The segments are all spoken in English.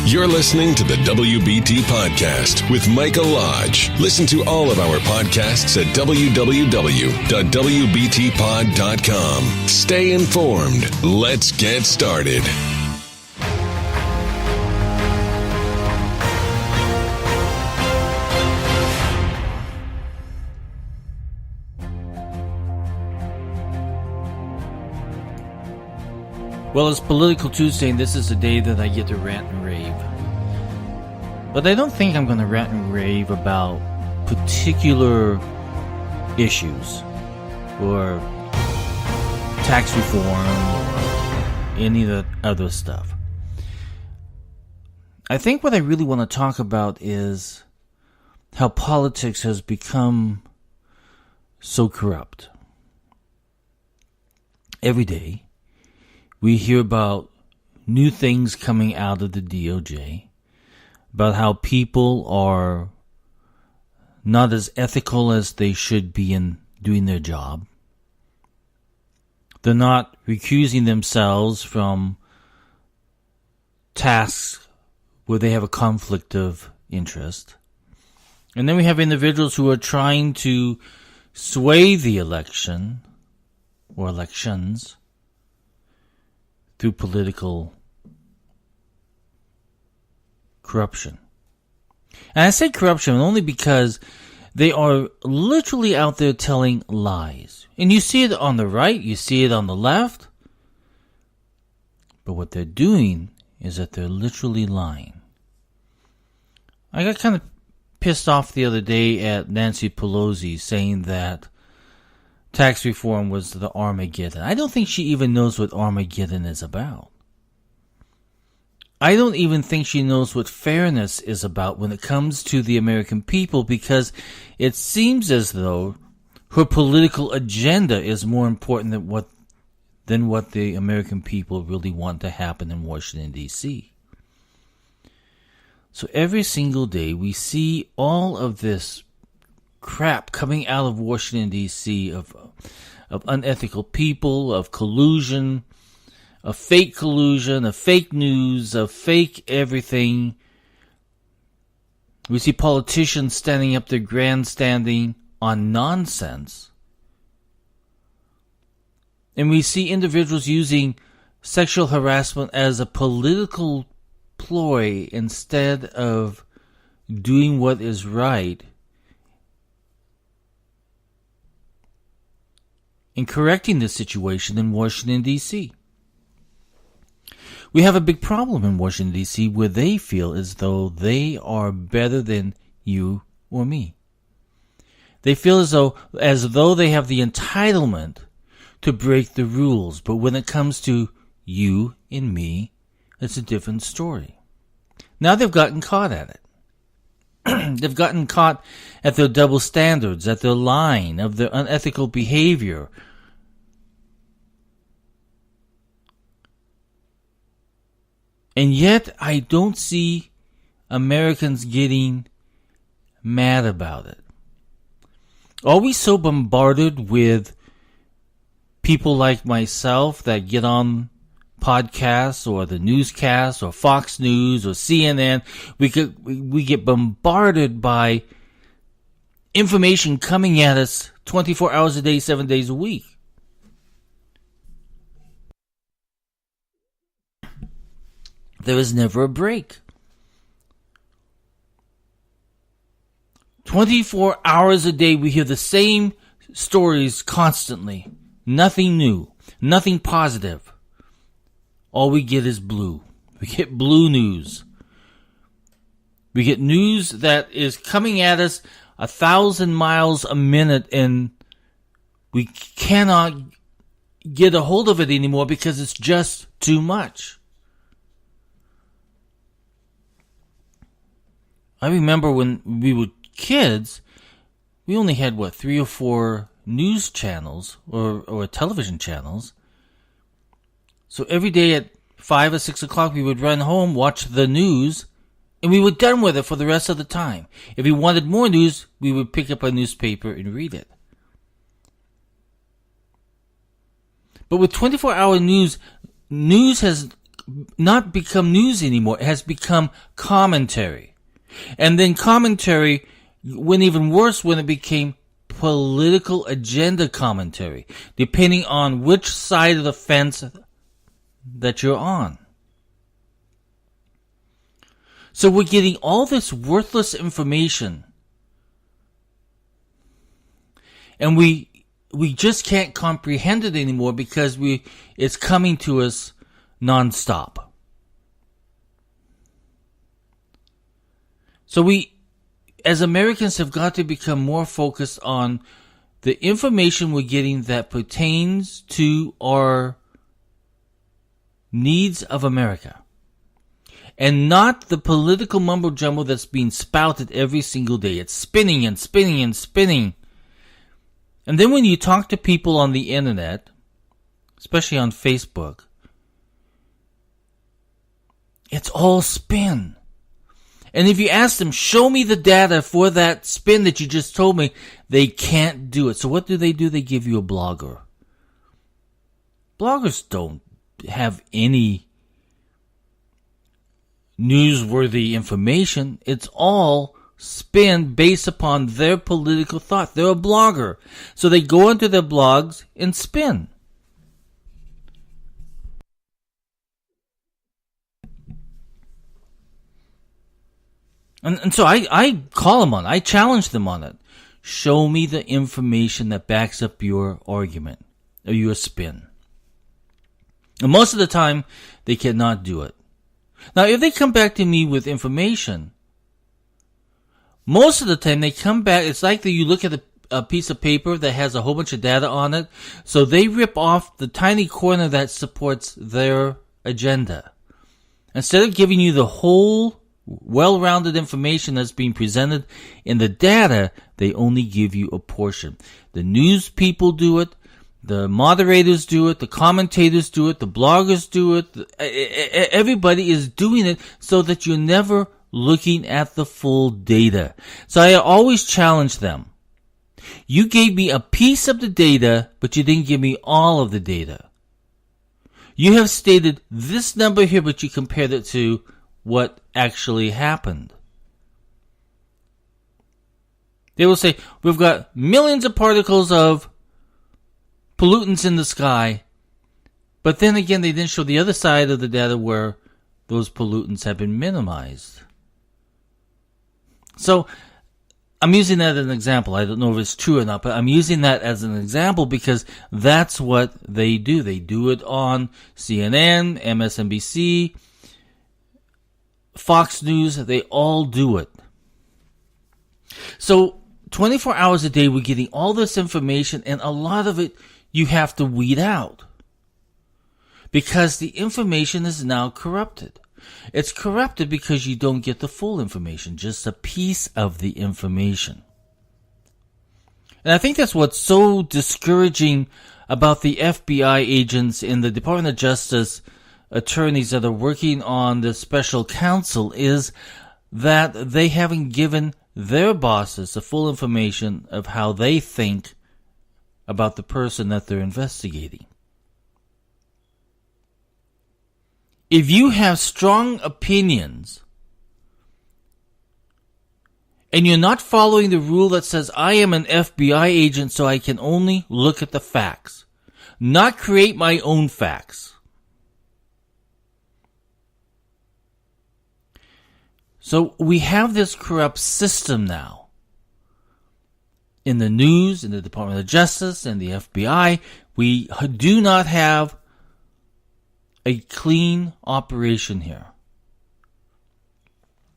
You're listening to the WBT Podcast with Micah Lodge. Listen to all of our podcasts at www.wbtpod.com. Stay informed. Let's get started. Well, it's Political Tuesday, and this is the day that I get to rant and rave. But I don't think I'm going to rant and rave about particular issues or tax reform or any of the other stuff. I think what I really want to talk about is how politics has become so corrupt. Every day, we hear about new things coming out of the DOJ, about how people are not as ethical as they should be in doing their job. They're not recusing themselves from tasks where they have a conflict of interest. And then we have individuals who are trying to sway the election or elections through political corruption. And I say corruption only because they are literally out there telling lies. And you see it on the right, you see it on the left. But what they're doing is that they're literally lying. I got kind of pissed off the other day at Nancy Pelosi saying that tax reform was the Armageddon. I don't think she even knows what Armageddon is about. I don't even think she knows what fairness is about when it comes to the American people, because it seems as though her political agenda is more important than what the American people really want to happen in Washington, D.C. So every single day we see all of this crap coming out of Washington, D.C. of unethical people, of collusion, of fake news, of fake everything. We see politicians standing up there grandstanding on nonsense. And we see individuals using sexual harassment as a political ploy instead of doing what is right in correcting the situation in Washington, D.C. We have a big problem in Washington, D.C. where they feel as though they are better than you or me. They feel as though they have the entitlement to break the rules. But when it comes to you and me, it's a different story. Now they've gotten caught at it. They've gotten caught at their double standards, at their lying, of their unethical behavior. And yet, I don't see Americans getting mad about it. Are we so bombarded with people like myself that get on podcasts or the newscasts or Fox News or CNN? We get bombarded by information coming at us 24 hours a day, 7 days a week. There is never a break. 24 hours a day, we hear the same stories constantly. Nothing new. Nothing positive. All we get is blue. We get blue news. We get news that is coming at us 1,000 miles a minute, and we cannot get a hold of it anymore because it's just too much. I remember when we were kids, we only had, 3 or 4 news channels or television channels. So every day at 5 or 6 o'clock, we would run home, watch the news, and we were done with it for the rest of the time. If we wanted more news, we would pick up a newspaper and read it. But with 24-hour news has not become news anymore. It has become commentary. And then commentary went even worse when it became political agenda commentary, depending on which side of the fence that you're on. So we're getting all this worthless information, and we just can't comprehend it anymore because it's coming to us nonstop. So we, as Americans, have got to become more focused on the information we're getting that pertains to our needs of America, and not the political mumbo jumbo that's being spouted every single day. It's spinning and spinning and spinning. And then when you talk to people on the internet, especially on Facebook, it's all spin. And if you ask them, show me the data for that spin that you just told me, they can't do it. So what do? They give you a blogger. Bloggers don't have any newsworthy information. It's all spin based upon their political thought. They're a blogger. So they go into their blogs and spin. And so I call them on it. I challenge them on it. Show me the information that backs up your argument or your spin. And most of the time, they cannot do it. Now, if they come back to me with information, most of the time they come back, it's like that you look at a piece of paper that has a whole bunch of data on it, so they rip off the tiny corner that supports their agenda. Instead of giving you the whole well-rounded information that's being presented in the data, they only give you a portion. The news people do it, the moderators do it, the commentators do it, the bloggers do it. Everybody is doing it so that you're never looking at the full data. So I always challenge them. You gave me a piece of the data, but you didn't give me all of the data. You have stated this number here, but you compared it to what actually happened. They will say, we've got millions of particles of pollutants in the sky, but then again, they didn't show the other side of the data where those pollutants have been minimized. So, I'm using that as an example. I don't know if it's true or not, but I'm using that as an example because that's what they do. They do it on CNN, MSNBC, Fox News. They all do it. So 24 hours a day, we're getting all this information, and a lot of it you have to weed out because the information is now corrupted. It's corrupted because you don't get the full information, just a piece of the information. And I think that's what's so discouraging about the FBI agents in the Department of Justice attorneys that are working on the special counsel is that they haven't given their bosses the full information of how they think about the person that they're investigating. If you have strong opinions and you're not following the rule that says I am an FBI agent so I can only look at the facts, not create my own facts. So we have this corrupt system now. In the news, in the Department of Justice, and the FBI, we do not have a clean operation here.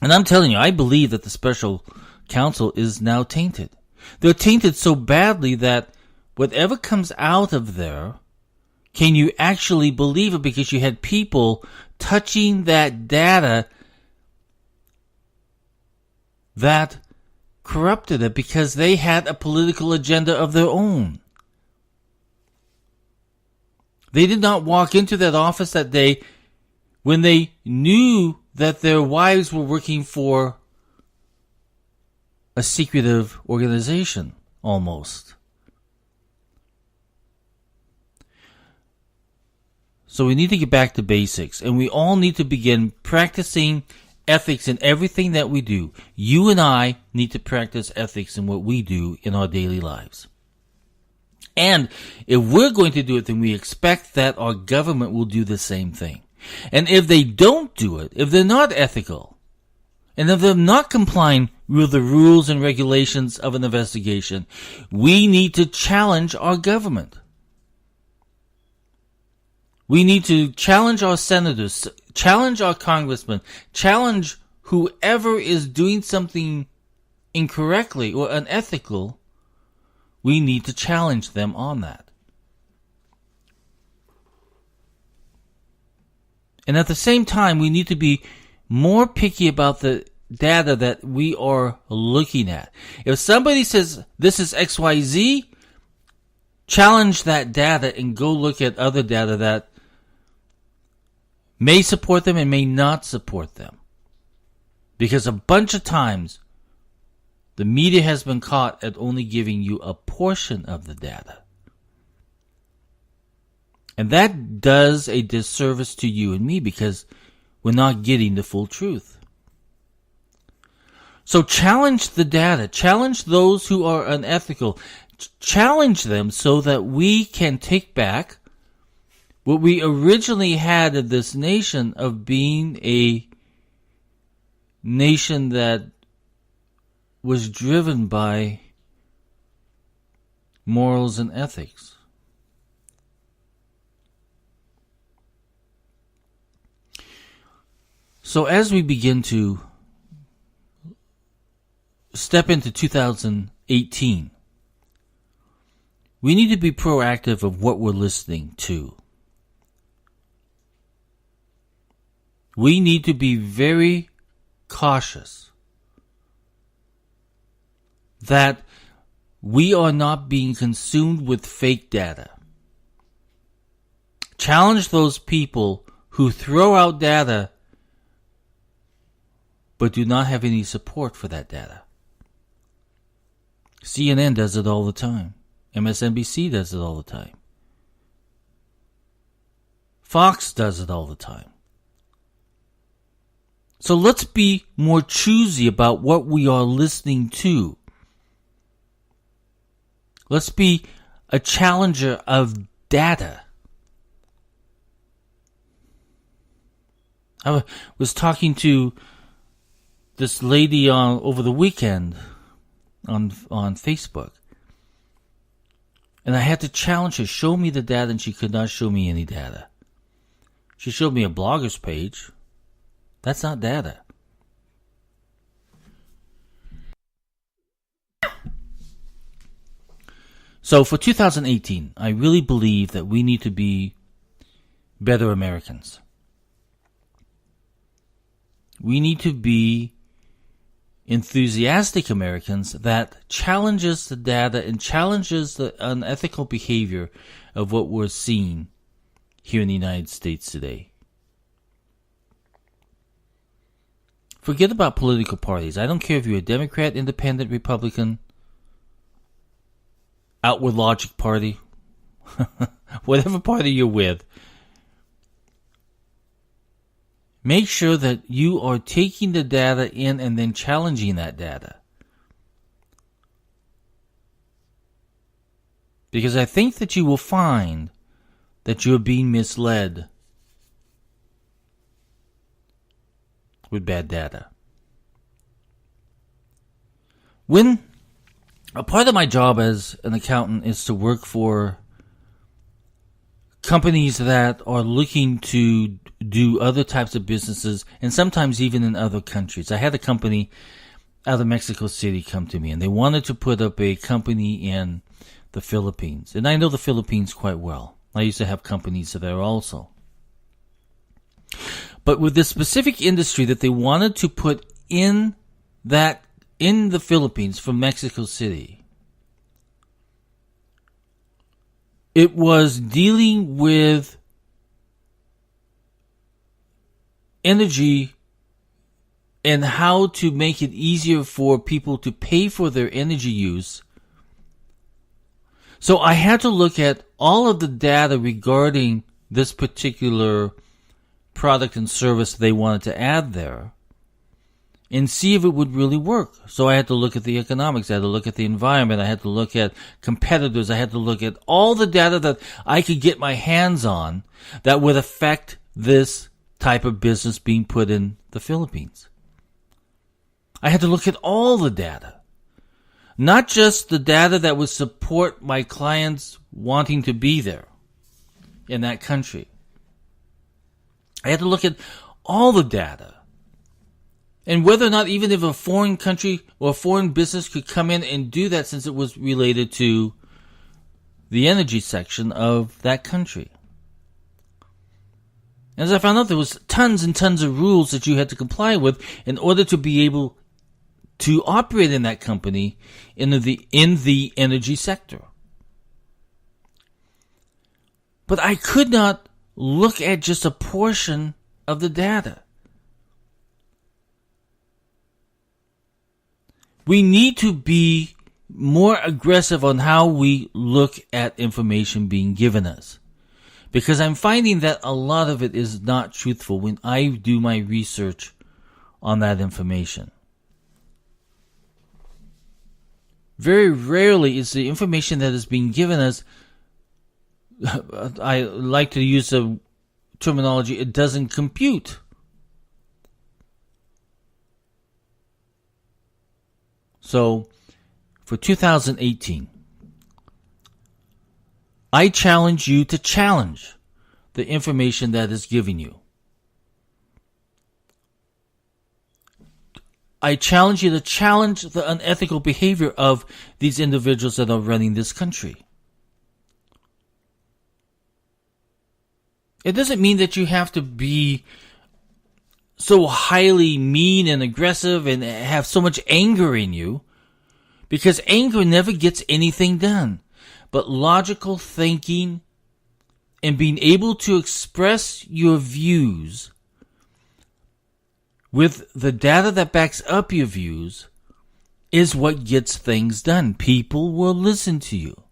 And I'm telling you, I believe that the special counsel is now tainted. They're tainted so badly that whatever comes out of there, can you actually believe it? Because you had people touching that data that corrupted it because they had a political agenda of their own. They did not walk into that office that day when they knew that their wives were working for a secretive organization, almost. So we need to get back to basics, and we all need to begin practicing ethics in everything that we do. You and I need to practice ethics in what we do in our daily lives. And if we're going to do it, then we expect that our government will do the same thing. And if they don't do it, if they're not ethical, and if they're not complying with the rules and regulations of an investigation, we need to challenge our government. We need to challenge our senators, challenge our congressmen, challenge whoever is doing something incorrectly or unethical. We need to challenge them on that. And at the same time, we need to be more picky about the data that we are looking at. If somebody says this is XYZ, challenge that data and go look at other data that may support them and may not support them. Because a bunch of times, the media has been caught at only giving you a portion of the data. And that does a disservice to you and me because we're not getting the full truth. So challenge the data. Challenge those who are unethical. Challenge them so that we can take back what we originally had of this nation of being a nation that was driven by morals and ethics. So as we begin to step into 2018, we need to be proactive of what we're listening to. We need to be very cautious that we are not being consumed with fake data. Challenge those people who throw out data but do not have any support for that data. CNN does it all the time. MSNBC does it all the time. Fox does it all the time. So let's be more choosy about what we are listening to. Let's be a challenger of data. I was talking to this lady over the weekend on Facebook. And I had to challenge her, show me the data, and she could not show me any data. She showed me a blogger's page. That's not data. So for 2018, I really believe that we need to be better Americans. We need to be enthusiastic Americans that challenges the data and challenges the unethical behavior of what we're seeing here in the United States today. Forget about political parties. I don't care if you're a Democrat, Independent, Republican, Outward Logic Party, whatever party you're with. Make sure that you are taking the data in and then challenging that data. Because I think that you will find that you're being misled with bad data. When a part of my job as an accountant is to work for companies that are looking to do other types of businesses, and sometimes even in other countries. I had a company out of Mexico City come to me, and they wanted to put up a company in the Philippines. And I know the Philippines quite well. I used to have companies there also. But with this specific industry that they wanted to put in the Philippines from Mexico City, it was dealing with energy and how to make it easier for people to pay for their energy use. So I had to look at all of the data regarding this particular product and service they wanted to add there and see if it would really work. So I had to look at the economics, I had to look at the environment, I had to look at competitors, I had to look at all the data that I could get my hands on that would affect this type of business being put in the Philippines. I had to look at all the data. Not just the data that would support my clients wanting to be there in that country. I had to look at all the data. And whether or not even if a foreign country or a foreign business could come in and do that, since it was related to the energy section of that country. As I found out, there was tons and tons of rules that you had to comply with in order to be able to operate in that company in the energy sector. But I could not look at just a portion of the data. We need to be more aggressive on how we look at information being given us. Because I'm finding that a lot of it is not truthful when I do my research on that information. Very rarely is the information that is being given us, I like to use the terminology, it doesn't compute. So, for 2018, I challenge you to challenge the information that is given you. I challenge you to challenge the unethical behavior of these individuals that are running this country. It doesn't mean that you have to be so highly mean and aggressive and have so much anger in you, because anger never gets anything done. But logical thinking and being able to express your views with the data that backs up your views is what gets things done. People will listen to you.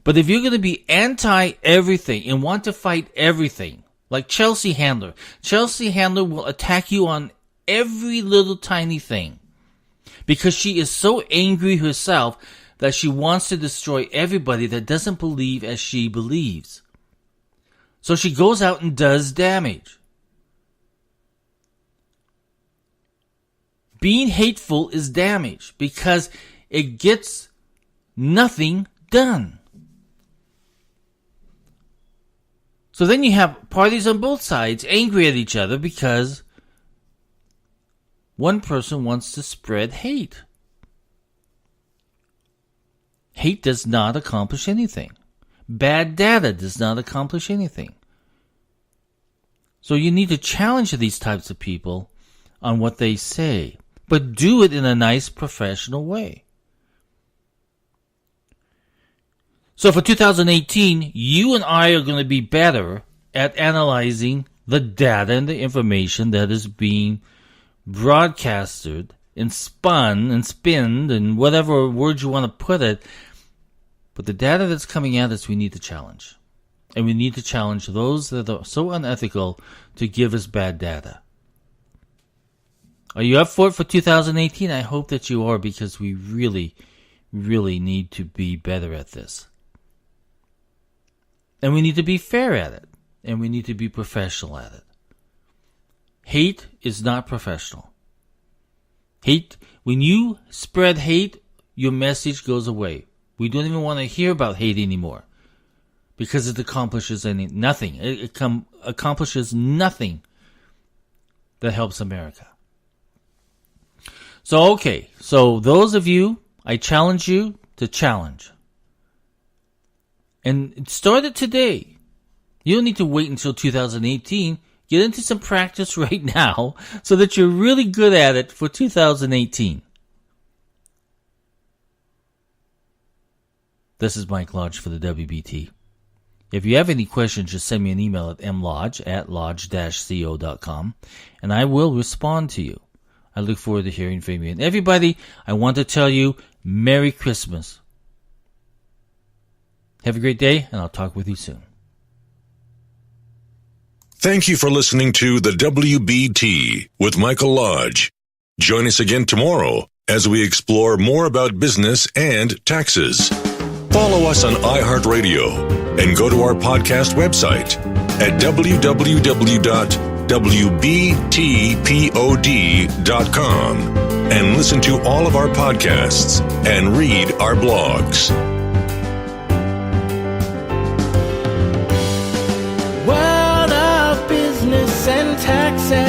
But if you're going to be anti-everything and want to fight everything, like Chelsea Handler will attack you on every little tiny thing because she is so angry herself that she wants to destroy everybody that doesn't believe as she believes. So she goes out and does damage. Being hateful is damage because it gets nothing done. So then you have parties on both sides angry at each other because one person wants to spread hate. Hate does not accomplish anything. Bad data does not accomplish anything. So you need to challenge these types of people on what they say, but do it in a nice, professional way. So for 2018, you and I are going to be better at analyzing the data and the information that is being broadcasted and spun and spinned and whatever word you want to put it. But the data that's coming at us, we need to challenge. And we need to challenge those that are so unethical to give us bad data. Are you up for it for 2018? I hope that you are, because we really, really need to be better at this. And we need to be fair at it. And we need to be professional at it. Hate is not professional. Hate, when you spread hate, your message goes away. We don't even want to hear about hate anymore because it accomplishes nothing. It accomplishes nothing that helps America. So those of you, I challenge you to challenge. And start it today. You don't need to wait until 2018. Get into some practice right now so that you're really good at it for 2018. This is Mike Lodge for the WBT. If you have any questions, just send me an email at mlodge@lodge-co.com, and I will respond to you. I look forward to hearing from you. And everybody, I want to tell you, Merry Christmas. Have a great day, and I'll talk with you soon. Thank you for listening to the WBT with Michael Lodge. Join us again tomorrow as we explore more about business and taxes. Follow us on iHeartRadio and go to our podcast website at www.wbtpod.com and listen to all of our podcasts and read our blogs. World of business and taxes.